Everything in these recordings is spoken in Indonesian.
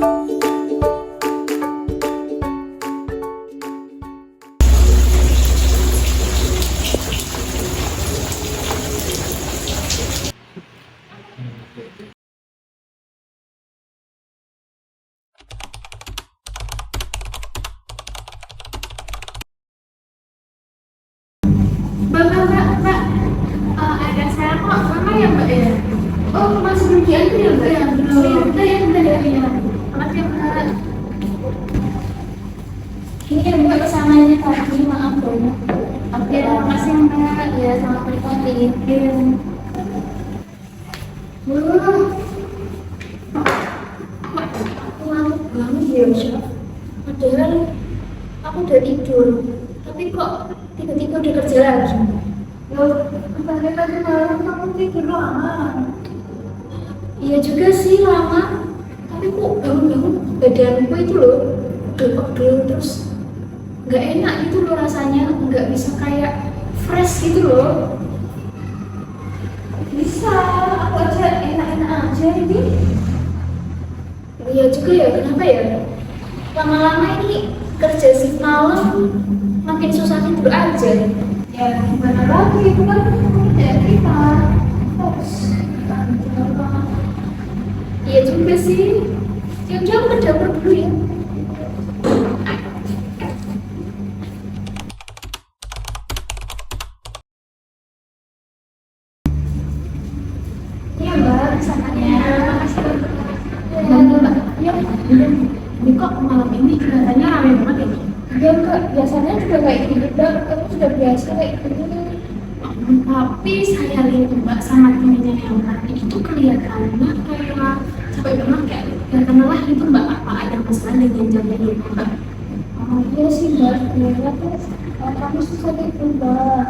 Mbak, ada saya kok, mana ya Mbak ya? Oh, masih belum diantar ya Mbak ya? Belum. Bentar ya. Makasih ya Mbak. Ini ya Mbak pesanannya tadi, maaf banget. Oke, makasih ya Mbak. Ya, selamat menikmati. Wah, aku ngantuk banget ya Mbak. Padahal aku udah tidur, tapi kok tiba-tiba udah kerja lagi. Loh, katanya tadi malam kamu tidur lama. Iya juga sih lama, tapi kok bangun-bangun badanku itu loh pegel terus nggak enak gitu loh rasanya, nggak bisa kayak fresh gitu loh. Bisa, aku aja enak-enak aja ini. Iya juga ya, kenapa ya? Lama-lama ini kerja shift malam makin susah tidur aja. Ya gimana lagi, itu kan kerjaan kita harus apa. Iya juga sih. Yaudah aku ke dapur dulu ya. Iya Mbak, pesanannya. Makasih Mbak. Yuk. Ini kok malam ini kelihatannya ramai banget ya Mbak? Iya Kak, biasanya juga kayak gini Mbak. Kamu sudah biasa kayak gini. Tapi saya lihat Mbak sama temennya yang tadi itu kelihatannya kayak capek banget kayak kelihatan lelah gitu Mbak. Apa ada masalah dengan jamnya itu Mbak? Oh iya sih Mbak, ternyata kamu susah tidur Mbak.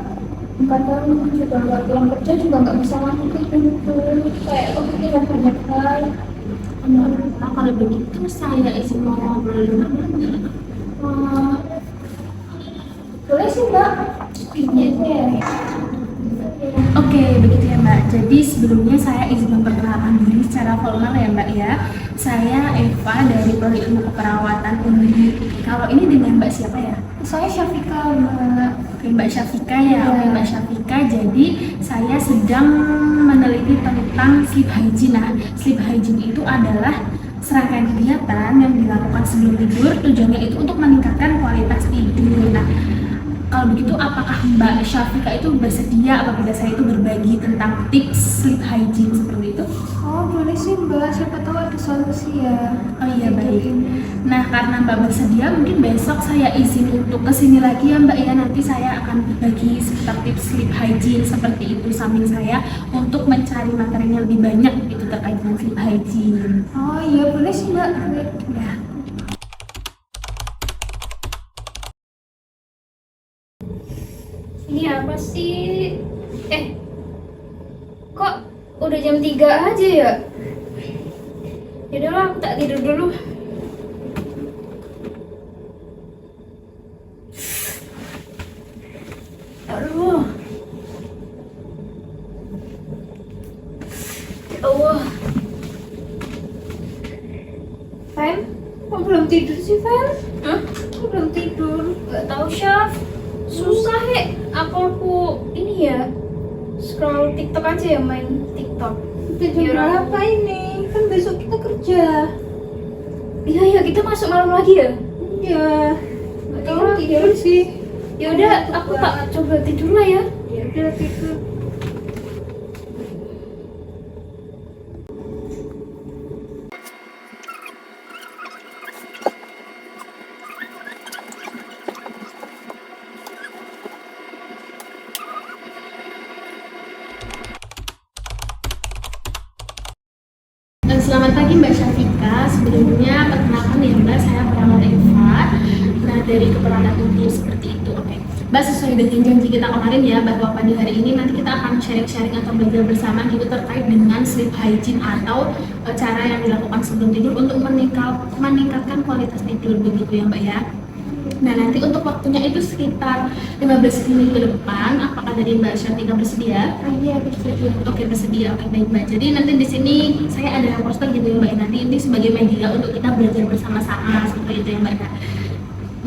Kadang juga nggak pulang kerja juga nggak bisa langsung tidur, kayak kepikiran banyak hal. Nah, kalau begitu saya izin mau ngobrol dulu. Uh, Boleh sih Mbak. Iya. Oke, begitu ya Mbak. Jadi sebelumnya saya izin memperkenalkan diri secara formal ya Mbak ya. Saya Eva dari Prodi Ilmu Keperawatan UNI. Kalau ini dengan Mbak siapa ya? Saya Syafika Mbak. Oke, Mbak Syafika ya. Oke, Mbak Syafika. Jadi saya sedang meneliti tentang sleep hygiene. Nah, sleep hygiene itu adalah serangkaian kegiatan yang dilakukan sebelum tidur. Tujuannya itu untuk meningkatkan kualitas tidur. Nah, kalau begitu, apakah Mbak Syafika itu bersedia apabila saya itu berbagi tentang tips sleep hygiene seperti itu? Oh, boleh sih Mbak, siapa tahu ada solusi ya. Oh iya, baik. Nah, karena Mbak bersedia, mungkin besok saya izin untuk kesini lagi ya Mbak ya. Nanti saya akan berbagi seputar tips sleep hygiene seperti itu samping saya untuk mencari materinya lebih banyak itu terkait dengan sleep hygiene. Oh iya, boleh sih Mbak. Ya. Ini apa sih? Kok udah jam 3 aja ya? Yaudahlah, aku tak tidur dulu. Aduh. Ya Allah. Fan? Kok belum tidur sih, Fan? Hah? Kok belum tidur? Gak tahu, Syaf. Susah aku ini ya scroll TikTok aja ya, main TikTok. Udah jam berapa ini? Kan besok kita kerja. Iya kita masuk malam lagi ya? Iya. Gak tahu tidur sih. Ya udah, aku tak coba tidur lah ya. Ya udah tidur. Selamat pagi Mbak Syafika. Sebelumnya perkenalkan ya Mbak, saya perawat Eva. Nah, dari keperawatan tubuh seperti itu. Oke. Mbak, sesuai dengan janji kita kemarin ya, bahwa pada hari ini nanti kita akan sharing-sharing atau belajar bersama gitu terkait dengan sleep hygiene atau cara yang dilakukan sebelum tidur untuk meningkatkan kualitas tidur begitu ya Mbak ya. Nah, nanti untuk waktunya itu sekitar 15 menit ke depan. Apakah dari Mbak Syafiqah bersedia? Iya, bersedia. Oke, bersedia. Oke, baik Mbak. Jadi nanti di sini saya ada poster gitu ya Mbak. Nanti ini sebagai media untuk kita belajar bersama-sama seperti itu ya Mbak.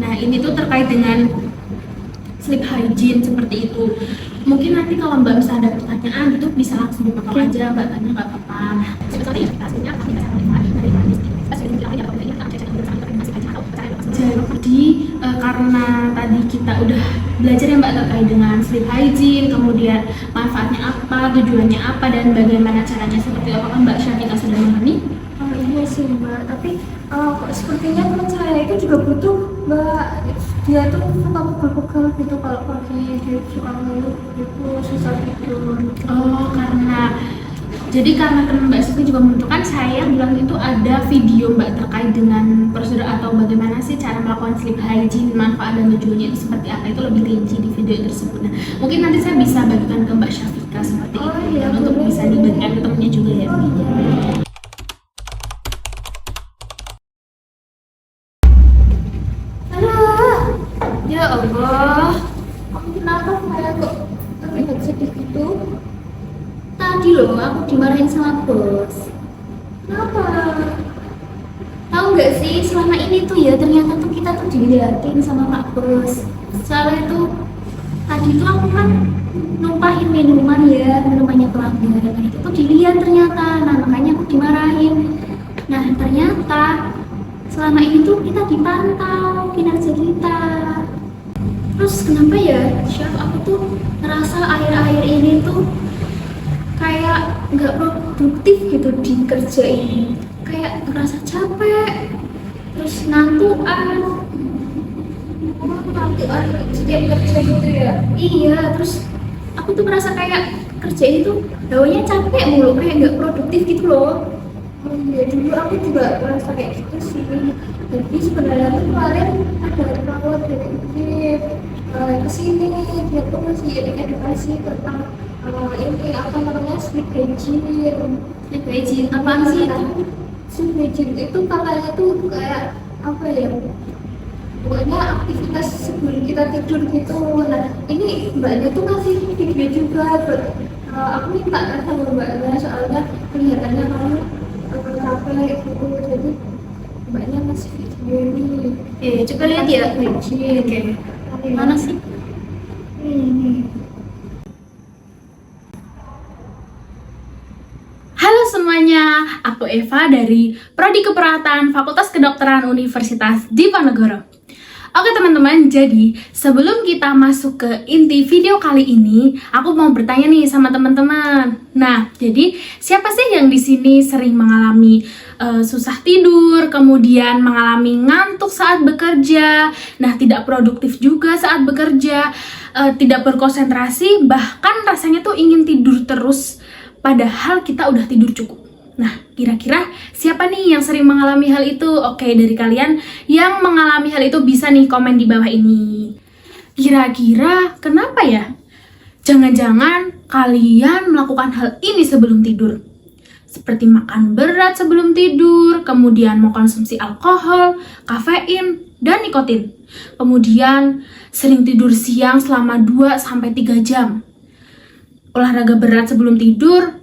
Nah, ini tuh terkait dengan sleep hygiene seperti itu. Mungkin nanti kalau Mbak bisa ada pertanyaan itu bisa langsung dipotong aja Mbak, tanya nggak apa-apa. Nah, seperti aplikasinya kami bisa jadi karena tadi kita udah belajar ya Mbak terkait dengan sleep hygiene, kemudian manfaatnya apa, tujuannya apa, dan bagaimana caranya seperti apa, kan Mbak Syafiqah sudah memahami? Iya sih Mbak, tapi sepertinya teman saya itu juga butuh Mbak, dia tuh suka pegel-pegel gitu kalau pagi, dia suka ngeluh gitu, susah tidur. Oh, karena teman Mbak Suki juga membutuhkan, saya bilang itu ada video Mbak terkait dengan prosedur atau bagaimana sih cara melakukan sleep hygiene, manfaat dan tujuannya itu seperti apa, itu lebih rinci di video tersebut. Nah, mungkin nanti saya bisa bagikan ke Mbak Syafiqah seperti itu Iya, untuk boleh. bisa dibagikan ke temennya juga ya. Oh iya. Ya Allah, Kamu kenapa kemarin kok terlihat sedih gitu? tadi loh aku dimarahin sama bos. Kenapa? Tahu nggak sih, selama ini tuh ya ternyata tuh kita tuh dilihatin sama Pak Bos. Soalnya tuh tadi tuh aku kan numpahin minumannya pelanggan. Nah, itu tuh dilihat ternyata. Nah, makanya aku dimarahin. Nah, ternyata selama ini tuh kita dipantau kinerja kita. Terus kenapa ya, Chef, aku tuh ngerasa akhir-akhir ini tuh kayak nggak produktif gitu di kerja ini, kayak ngerasa capek, terus ngantukan. Nanti setiap kerja gitu ya? Iya, terus aku tuh merasa kayak kerja itu bawanya capek mulu, kayak nggak produktif gitu loh. Oh iya, dulu aku juga merasa kayak gitu sih. Jadi sebenarnya tuh kemarin ada perawat dari UGIP kesini, dia tuh masih edukasi tentang ini apa namanya sleep hygiene. Sleep hygiene apaan sih itu? Sleep hygiene itu katanya tuh kayak apa ya? Pokoknya aktivitas sebelum kita tidur gitu. Nah, ini mbaknya tuh ngasih video juga buat aku minta kan sama mbaknya, soalnya kelihatannya kamu capek gitu, jadi mbaknya ngasih video ini. Coba lihat ya. Hygiene. Oke. Mana sih? Ini. Halo semuanya, aku Eva dari Prodi Keperawatan Fakultas Kedokteran Universitas Diponegoro. Oke teman-teman, jadi sebelum kita masuk ke inti video kali ini, aku mau bertanya nih sama teman-teman. Nah, jadi siapa sih yang di sini sering mengalami susah tidur, kemudian mengalami ngantuk saat bekerja, nah tidak produktif juga saat bekerja, tidak berkonsentrasi, bahkan rasanya tuh ingin tidur terus, padahal kita udah tidur cukup. Nah, kira-kira siapa nih yang sering mengalami hal itu? Oke, dari kalian yang mengalami hal itu bisa nih komen di bawah ini. Kira-kira kenapa ya? Jangan-jangan kalian melakukan hal ini sebelum tidur. Seperti makan berat sebelum tidur, kemudian mengkonsumsi alkohol, kafein, dan nikotin. Kemudian sering tidur siang selama 2-3 jam. Olahraga berat sebelum tidur,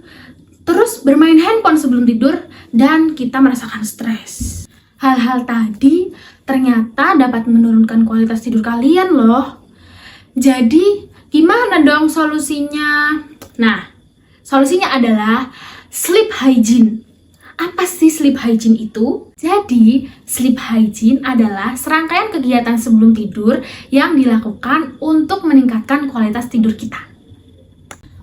terus bermain handphone sebelum tidur, dan kita merasakan stres. Hal-hal tadi ternyata dapat menurunkan kualitas tidur kalian loh. Jadi, gimana dong solusinya? Nah, solusinya adalah sleep hygiene. Apa sih sleep hygiene itu? Jadi, sleep hygiene adalah serangkaian kegiatan sebelum tidur yang dilakukan untuk meningkatkan kualitas tidur kita.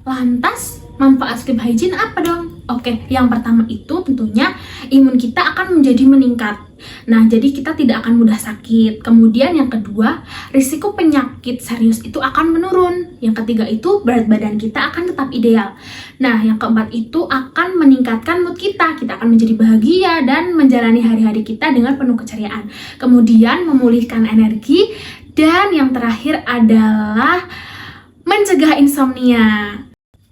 Lantas, manfaat sleep hygiene apa dong? Oke, yang pertama itu tentunya imun kita akan menjadi meningkat. Nah, jadi kita tidak akan mudah sakit. Kemudian yang kedua, risiko penyakit serius itu akan menurun. Yang ketiga itu berat badan kita akan tetap ideal. Nah, yang keempat itu akan meningkatkan mood kita. Kita akan menjadi bahagia dan menjalani hari-hari kita dengan penuh keceriaan. Kemudian memulihkan energi. Dan yang terakhir adalah mencegah insomnia.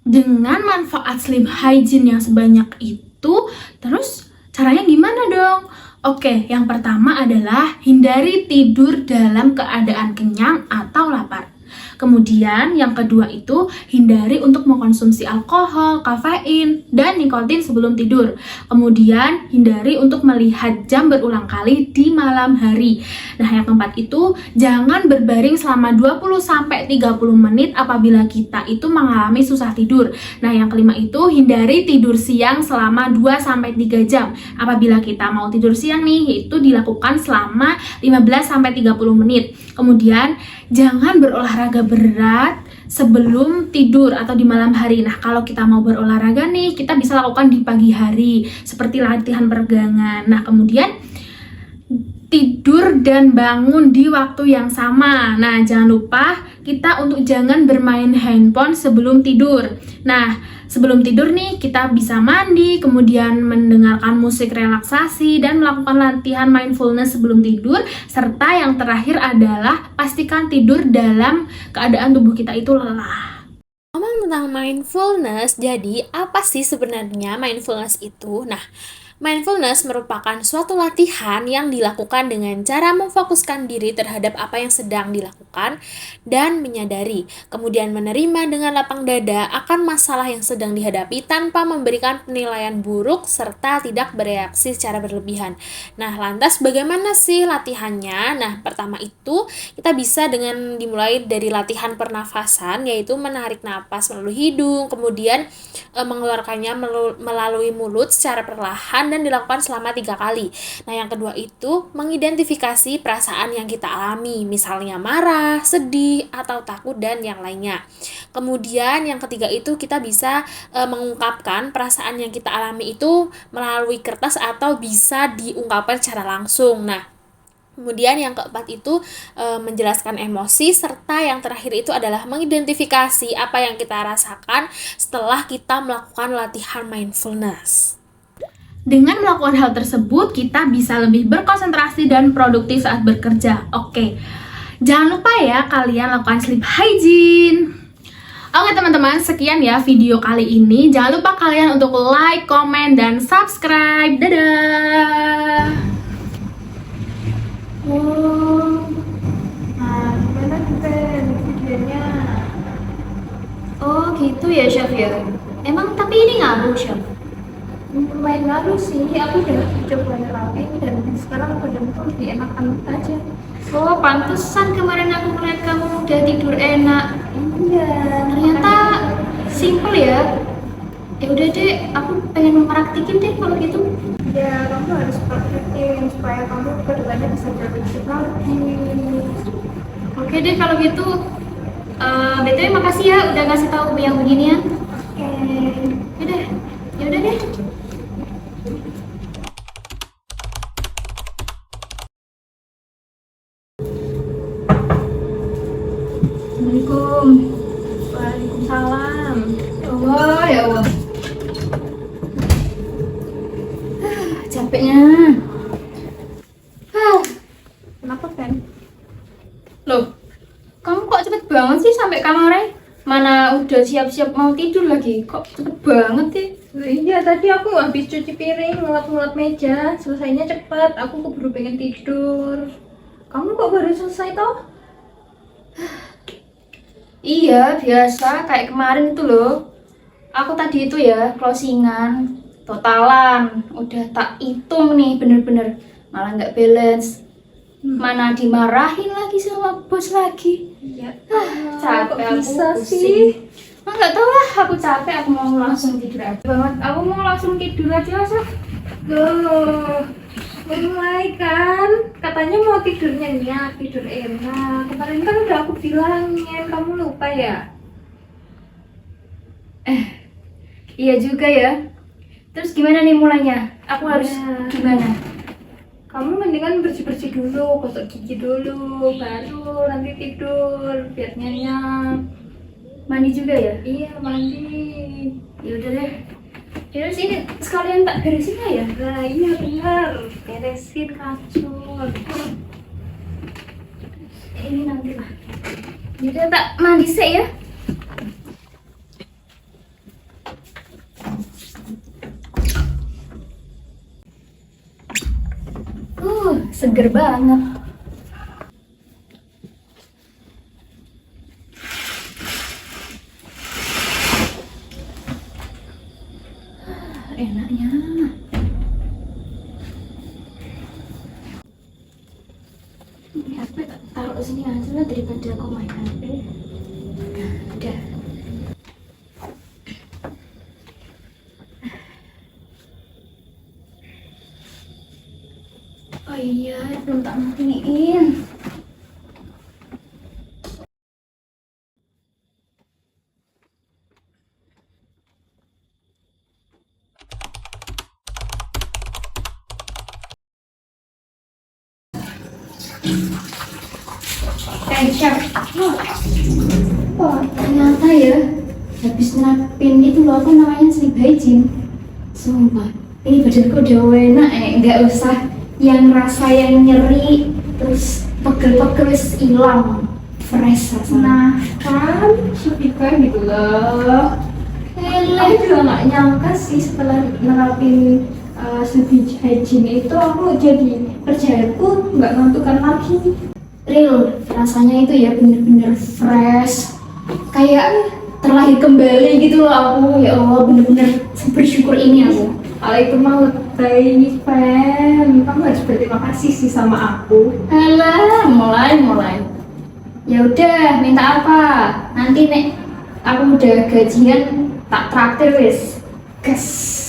Dengan manfaat sleep hygiene yang sebanyak itu, terus caranya gimana dong? Oke, yang pertama adalah hindari tidur dalam keadaan kenyang atau lapar. Kemudian yang kedua itu hindari untuk mengkonsumsi alkohol, kafein, dan nikotin sebelum tidur. Kemudian hindari untuk melihat jam berulang kali di malam hari. Nah, yang keempat itu jangan berbaring selama 20-30 menit apabila kita itu mengalami susah tidur. Nah, yang kelima itu hindari tidur siang selama 2-3 jam. Apabila kita mau tidur siang nih, itu dilakukan selama 15-30 menit. Kemudian jangan berolahraga berat sebelum tidur atau di malam hari. Nah, kalau kita mau berolahraga nih, kita bisa lakukan di pagi hari seperti latihan peregangan. Nah, kemudian tidur dan bangun di waktu yang sama. Nah, jangan lupa kita untuk jangan bermain handphone sebelum tidur. Nah, sebelum tidur nih kita bisa mandi, kemudian mendengarkan musik relaksasi dan melakukan latihan mindfulness sebelum tidur. Serta yang terakhir adalah pastikan tidur dalam keadaan tubuh kita itu lelah. Ngomong tentang mindfulness, jadi apa sih sebenarnya mindfulness itu? Nah, mindfulness merupakan suatu latihan yang dilakukan dengan cara memfokuskan diri terhadap apa yang sedang dilakukan dan menyadari, kemudian menerima dengan lapang dada akan masalah yang sedang dihadapi tanpa memberikan penilaian buruk serta tidak bereaksi secara berlebihan. Nah, lantas bagaimana sih latihannya? Nah, pertama itu kita bisa dengan dimulai dari latihan pernafasan, yaitu menarik napas melalui hidung, kemudian mengeluarkannya melalui mulut secara perlahan dan dilakukan selama 3 kali. Nah, yang kedua itu mengidentifikasi perasaan yang kita alami, misalnya marah, sedih, atau takut, dan yang lainnya. Kemudian yang ketiga itu kita bisa mengungkapkan perasaan yang kita alami itu melalui kertas atau bisa diungkapkan secara langsung. Nah, kemudian yang keempat itu menjelaskan emosi, serta yang terakhir itu adalah mengidentifikasi apa yang kita rasakan setelah kita melakukan latihan mindfulness. Dengan melakukan hal tersebut, kita bisa lebih berkonsentrasi dan produktif saat bekerja. Oke, jangan lupa ya kalian lakukan sleep hygiene. Oke teman-teman, sekian ya video kali ini. Jangan lupa kalian untuk like, komen, dan subscribe. Dadah! Oh, nah gimana Ben videonya? Oh gitu ya Chef ya. Emang tapi ini ngaruh Chef? Lumayan ngaruh sih, aku udah coba nerapin dan sekarang badanku lebih enakan aja. Oh pantesan kemarin aku ngeliat kamu udah tidur enak. Iya. Ternyata simple ya. Ya udah deh, aku pengen mempraktikin deh kalau gitu. Ya, kamu harus praktekin supaya kamu kedepannya bisa produktif lagi. Oke deh kalau gitu. BTW makasih ya udah ngasih tahu yang beginian. Oke. Yaudah, yaudah deh. Assalamualaikum. Waalaikumsalam. Ya Allah, ya Allah. Capeknya. Kenapa, Fen? Loh, kamu kok cepet banget sih sampai kamarnya? Mana udah siap-siap mau tidur lagi? Kok cepet banget sih? Iya, tadi aku habis cuci piring, ngelap-ngelap meja. Selesainya cepat, aku keburu pengen tidur. Kamu kok baru selesai toh? Iya, biasa kayak kemarin itu loh. Aku tadi itu ya closingan totalan, udah tak hitung nih bener-bener, malah nggak balance. Mana dimarahin lagi sama bos lagi. Iya. Capek aku bisa pusing. sih? Nggak tahu lah, aku capek, aku mau langsung tidur aja banget. Aku mau langsung tidur aja lah, Loh, mulai kan? Katanya mau tidur nyenyak, tidur enak. Kemarin kan udah aku bilangin, kamu lupa ya? Iya juga ya. Terus gimana nih mulainya? Aku harus Ya. gimana? Kamu mendingan bersih-bersih dulu, gosok gigi dulu, baru nanti tidur, biar nyenyak. Mandi juga ya? Iya, mandi. Ya udah deh. Terus ini sekalian tak beresin lah ya? Nah, iya benar. Beresin kasur. Ini nanti lah. Jadi tak mandi sih ya? seger banget. Enaknya. Ini HP taruh sini aja lah daripada aku main HP. Udah. Oh iya, belum tak matiin. Chef. Wah, ternyata ya habis nerapin itu loh apa namanya sleep hygiene. Sumpah, ini badanku udah enak nggak usah yang rasa yang nyeri terus pegel-pegel wis hilang, fresh rasanya. Nah, kan suka gitu loh. Aku juga nggak nyangka sih setelah nerapin sleep hygiene itu aku jadi kerjaanku nggak ngantukan lagi. Real, rasanya itu ya bener-bener fresh, kayak terlahir kembali gitu loh aku. Ya Allah, bener-bener bersyukur ini aku. Kalau itu mau lebay fan, kamu harus berterima kasih sih sama aku. Alah, mulai. Ya udah, minta apa? Nanti nek aku udah gajian tak traktir wis. Gas.